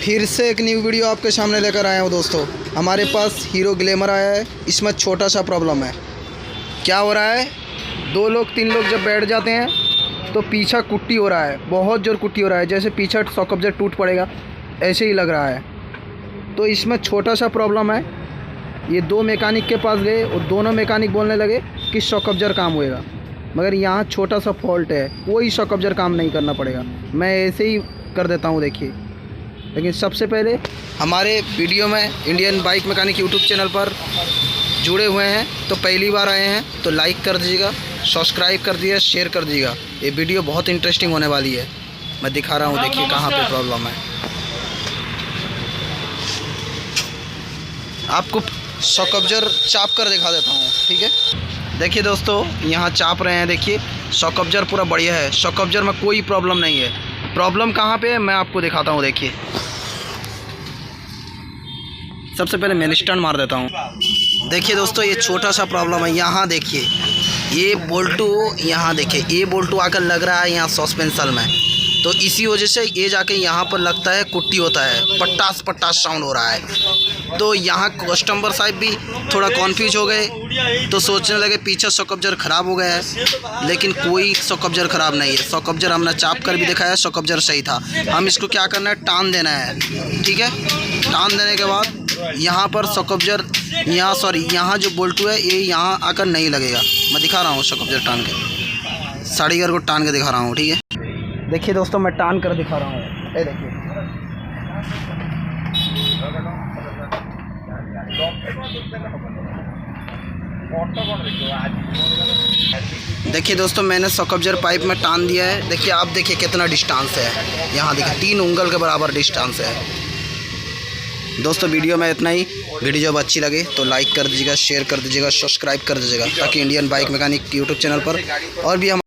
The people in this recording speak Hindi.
फिर से एक न्यू वीडियो आपके सामने लेकर आया हूँ दोस्तों। हमारे पास हीरो ग्लैमर आया है। इसमें छोटा सा प्रॉब्लम है। क्या हो रहा है, 2 लोग 3 लोग जब बैठ जाते हैं तो पीछा कुट्टी हो रहा है, बहुत जोर कुट्टी हो रहा है, जैसे पीछा शॉक अब्जर टूट पड़ेगा ऐसे ही लग रहा है। तो इसमें छोटा सा प्रॉब्लम है। ये 2 मैकेनिक के पास गए और दोनों मैकेनिक बोलने लगे कि शॉक अब्जर काम होएगा, मगर यहाँ छोटा सा फॉल्ट है, कोई शॉक अब्जर काम नहीं करना पड़ेगा। मैं ऐसे ही कर देता हूँ, देखिए। लेकिन सबसे पहले हमारे वीडियो में Indian bike mechanic YouTube channel पर जुड़े हुए हैं तो पहली बार आए हैं तो लाइक कर दीजिएगा, सब्सक्राइब कर दीजिएगा, शेयर कर दीजिएगा। ये वीडियो बहुत इंटरेस्टिंग होने वाली है। मैं दिखा रहा हूँ, देखिए कहाँ पे प्रॉब्लम है। आपको शॉक अब्जर चाप कर दिखा देता हूँ, ठीक है। देखिए दोस्तों, यहाँ चाप रहे हैं, देखिए शॉक अब्जर पूरा बढ़िया है। शॉक अब्जर में कोई प्रॉब्लम नहीं है। प्रॉब्लम कहाँ पे है मैं आपको दिखाता हूँ, देखिए। सबसे पहले मैं स्टैंड मार देता हूँ। देखिए दोस्तों, ये छोटा सा प्रॉब्लम है। यहाँ देखिए, ये बोल्टू, यहाँ देखिए ये बोल्टू आकर लग रहा है यहाँ सस्पेंशन में, तो इसी वजह से ये जाके यहाँ पर लगता है कुट्टी होता है, पटास पटास साउंड हो रहा है। तो यहाँ कस्टमर साहब भी थोड़ा कन्फ्यूज हो गए, तो सोचने लगे पीछे शॉक अब्जर ख़राब हो गया है, लेकिन कोई शॉक अब्जर ख़राब नहीं है। शॉक अब्जर हमने चाप कर भी दिखाया, शॉक अब्जर सही था। हम इसको क्या करना है, टान देना है, ठीक है। टान देने के बाद यहाँ पर शॉक अब्जर, यहाँ जो बोल्टू है ये यहाँ आकर नहीं लगेगा। मैं दिखा रहा हूँ शॉक अब्जर टान के, साड़ी घर को टान के दिखा रहा हूँ, ठीक है। देखिए दोस्तों, मैं टान कर दिखा रहा हूँ, ये देखिए। देखिए दोस्तों, मैंने शॉक अब्जर पाइप में टान दिया है। देखिए आप देखिए कितना डिस्टेंस है, यहाँ देखिए 3 उंगल के बराबर डिस्टेंस है। दोस्तों वीडियो में इतना ही। वीडियो जब अच्छी लगे तो लाइक कर दीजिएगा, शेयर कर दीजिएगा, सब्सक्राइब कर दीजिएगा, ताकि Indian bike mechanic YouTube channel पर और भी हम